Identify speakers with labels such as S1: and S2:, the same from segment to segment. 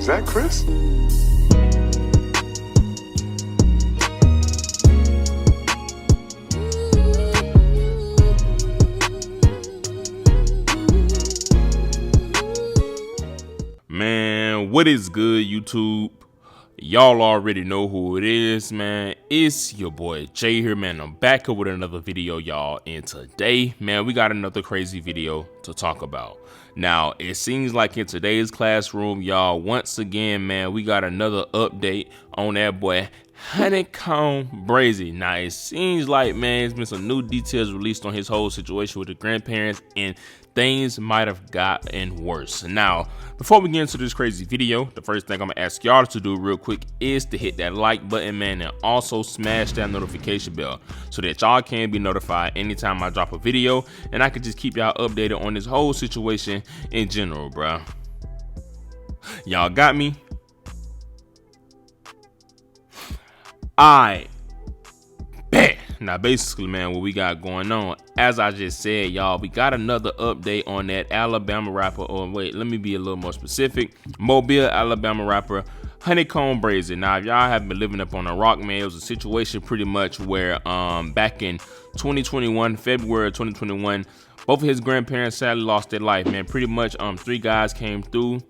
S1: Is that Chris?
S2: Man, what is good, YouTube? Y'all already know who it is, man. It's your boy Jay here, man. I'm back up with another video, y'all. And today, man, we got another crazy video to talk about. Now, it seems like in today's classroom, y'all, once again, man, we got another update on that boy HoneyKomb Brazy. Now, it seems like, man, there's been some new details released on his whole situation with the grandparents, and things might have gotten worse. Now, before we get into this crazy video, the first thing I'm gonna ask y'all to do real quick is to hit that like button, man, and also smash that notification bell so that y'all can be notified anytime I drop a video, and I can just keep y'all updated on this whole situation in general, bro. Y'all got me? Alright. Bet. Now, basically, man, what we got going on, as I just said, y'all, we got another update on that Alabama rapper, or wait, let me be a little more specific, Mobile, Alabama rapper HoneyKomb Brazy. Now, if y'all have been living up on a rock, man, it was a situation pretty much where back in 2021, February 2021, both of his grandparents sadly lost their life, man. Pretty much 3 guys came through,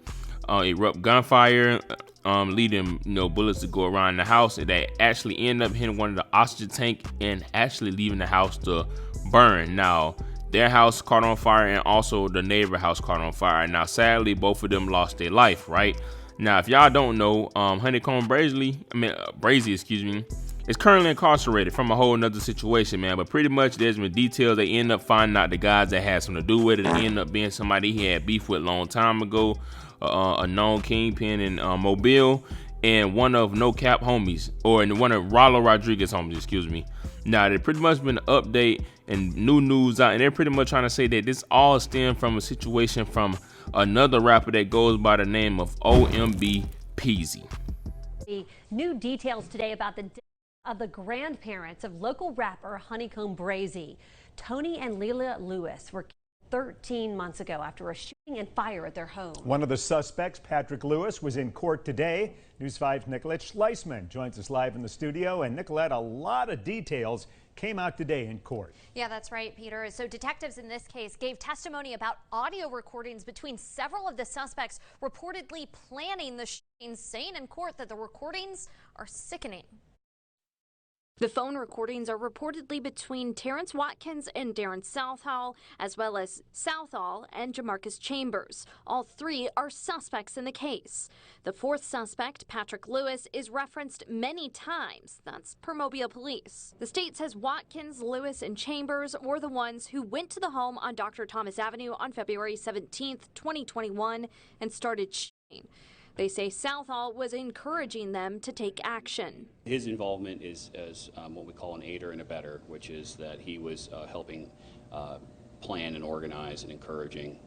S2: erupt gunfire, leading bullets to go around the house, and they actually end up hitting one of the oxygen tank and actually leaving the house to burn. Now, their house caught on fire, and also the neighbor house caught on fire. Now, sadly, both of them lost their life, right? Now, if y'all don't know, HoneyKomb Brazy, excuse me, is currently incarcerated from a whole nother situation, man. But pretty much there's been details. They end up finding out the guys that had something to do with it. It ended up being somebody he had beef with a long time ago, a known kingpin in Mobile, and one of No Cap homies, or one of Rollo Rodriguez homies, excuse me. Now, there's pretty much been an update and new news out, and they're pretty much trying to say that this all stemmed from a situation from another rapper that goes by the name of OMB Peezy.
S3: New details today about the death of the grandparents of local rapper HoneyKomb Brazy. Tony and Leila Lewis were 13 months ago after a shooting and fire at their home.
S4: One of the suspects, Patrick Lewis, was in court today. News 5's Nicolette Schleisman joins us live in the studio. And Nicolette, a lot of details came out today in court.
S5: Yeah, that's right, Peter. So detectives in this case gave testimony about audio recordings between several of the suspects reportedly planning the shooting, saying in court that the recordings are sickening. The phone recordings are reportedly between Terrence Watkins and Darren Southall, as well as Southall and Jamarcus Chambers. All 3 are suspects in the case. The 4th suspect, Patrick Lewis, is referenced many times. That's per Mobile police. The state says Watkins, Lewis, and Chambers were the ones who went to the home on Dr. Thomas Avenue on February 17th, 2021, and started shooting. They say Southall was encouraging them to take action.
S6: His involvement is as what we call an aider and abetter, which is that he was helping plan and organize and encouraging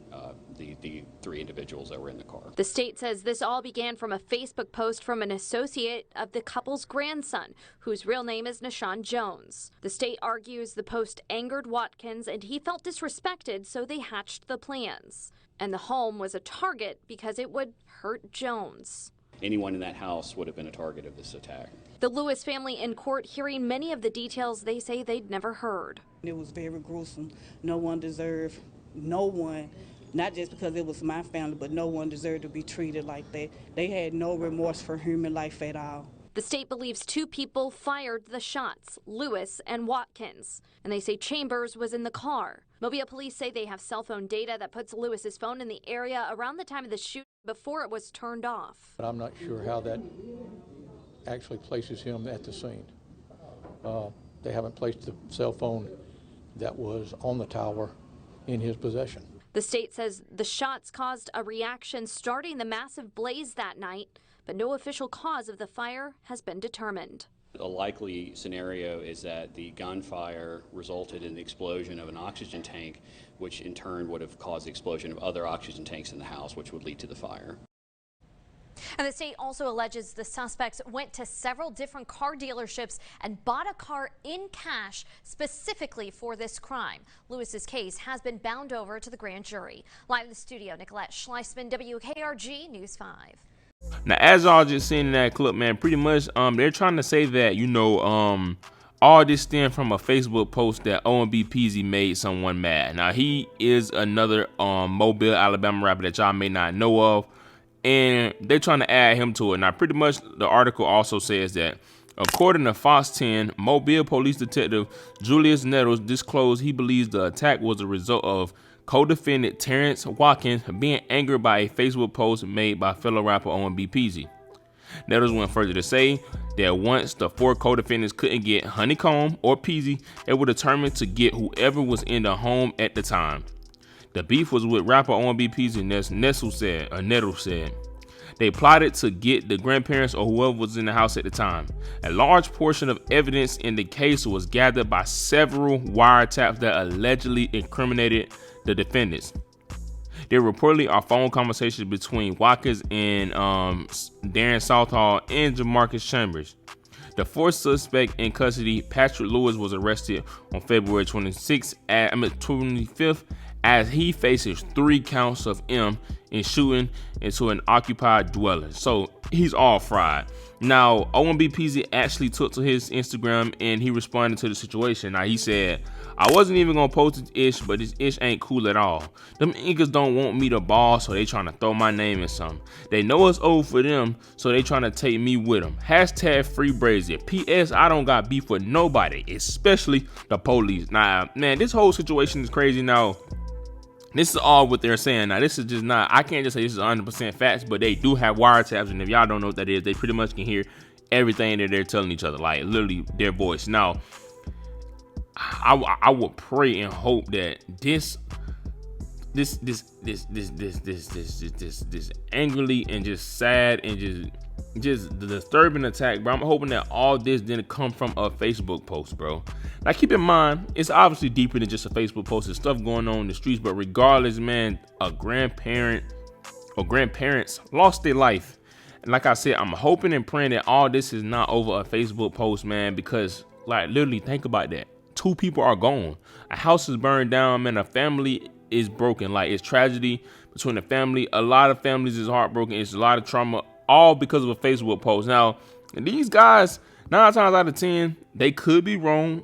S6: the 3 individuals that were in the car.
S5: The state says this all began from a Facebook post from an associate of the couple's grandson, whose real name is Nashawn Jones. The state argues the post angered Watkins and he felt disrespected, so they hatched the plans. And the home was a target because it would hurt Jones.
S6: Anyone in that house would have been a target of this attack.
S5: The Lewis family in court hearing many of the details they say they'd never heard.
S7: It was very gruesome. No one deserved, no one, not just because it was my family, but no one deserved to be treated like that. They had no remorse for human life at all.
S5: The state believes 2 people fired the shots, Lewis and Watkins, and they say Chambers was in the car. Mobile police say they have cell phone data that puts Lewis's phone in the area around the time of the shooting before it was turned off.
S8: But I'm not sure how that actually places him at the scene. They haven't placed the cell phone that was on the tower in his possession.
S5: The state says the shots caused a reaction starting the massive blaze that night, but no official cause of the fire has been determined.
S6: A likely scenario is that the gunfire resulted in the explosion of an oxygen tank, which in turn would have caused the explosion of other oxygen tanks in the house, which would lead to the fire.
S5: And the state also alleges the suspects went to several different car dealerships and bought a car in cash specifically for this crime. Lewis's case has been bound over to the grand jury. Live in the studio, Nicolette Schleisman, WKRG News 5.
S2: Now, as y'all just seen in that clip, man, pretty much they're trying to say that, you know, all this stemmed from a Facebook post that OMB Peezy made someone mad. Now, he is another Mobile, Alabama rapper that y'all may not know of, and they're trying to add him to it. Now, pretty much the article also says that according to Fox 10, Mobile Police Detective Julius Nettles disclosed he believes the attack was a result of co-defendant Terrence Watkins being angered by a Facebook post made by fellow rapper OMB Peezy. Nettles went further to say that once the 4 co-defendants couldn't get HoneyKomb or Peezy, they were determined to get whoever was in the home at the time. The beef was with rapper OMB Peezy, Nettles said. They plotted to get the grandparents or whoever was in the house at the time. A large portion of evidence in the case was gathered by several wiretaps that allegedly incriminated the defendants. There reportedly are phone conversations between Watkins and Darren Southall and Jamarcus Chambers. The 4th suspect in custody, Patrick Lewis, was arrested on February 25th as he faces 3 counts of M in shooting into an occupied dwelling. So he's all fried. Now, OMB Peezy actually took to his Instagram and he responded to the situation. Now, he said, I wasn't even gonna post this ish, but this ish ain't cool at all. Them niggas don't want me to ball, so they trying to throw my name in something. They know it's old for them, so they trying to take me with them. Hashtag free Brazy. PS, I don't got beef with nobody, especially the police. Nah, man, this whole situation is crazy. Now, this is all what they're saying. Now, this is just not, I can't just say this is 100% facts, but they do have wiretaps, and if y'all don't know what that is, they pretty much can hear everything that they're telling each other, like literally their voice. Now, I would pray and hope that this angrily and just sad and just the disturbing attack, bro. I'm hoping that all this didn't come from a Facebook post, bro. Now, keep in mind, it's obviously deeper than just a Facebook post. There's stuff going on in the streets, but regardless, man, a grandparent or grandparents lost their life. And like I said, I'm hoping and praying that all this is not over a Facebook post, man, because, like, literally think about that. 2 people are gone. A house is burned down, man. A family is broken. Like, it's tragedy between the family. A lot of families is heartbroken. It's a lot of trauma, all because of a Facebook post. Now, these guys, 9 times out of 10, they could be wrong.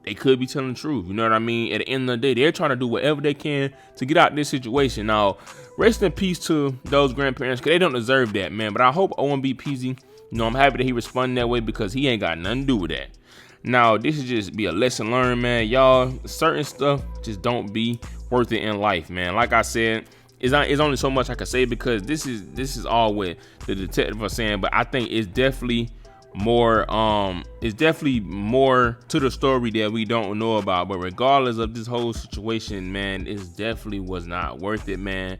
S2: They could be telling the truth. You know what I mean? At the end of the day, they're trying to do whatever they can to get out of this situation. Now, rest in peace to those grandparents, because they don't deserve that, man. But I hope OMB Peezy, you know, I'm happy that he responded that way, because he ain't got nothing to do with that. Now, this is just be a lesson learned, man. Y'all, certain stuff just don't be worth it in life, man. Like I said, it's only so much I can say, because this is all what the detective was saying, but I think it's definitely more to the story that we don't know about. But regardless of this whole situation, man, it definitely was not worth it, man.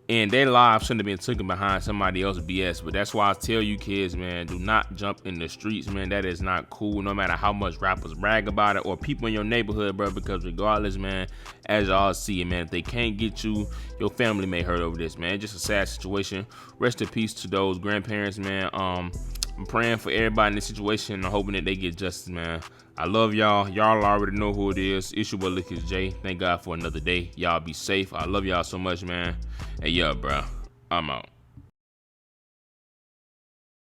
S2: And their lives shouldn't have been taken behind somebody else's BS. But that's why I tell you kids, man, do not jump in the streets, man. That is not cool, no matter how much rappers brag about it or people in your neighborhood, bro. Because regardless, man, as y'all see, man, if they can't get you, your family may hurt over this, man. It's just a sad situation. Rest in peace to those grandparents, man. I'm praying for everybody in this situation and hoping that they get justice, man. I love y'all. Y'all already know who it is. It's your boy Lickers J. Thank God for another day. Y'all be safe. I love y'all so much, man. Hey, yeah, bro. I'm out.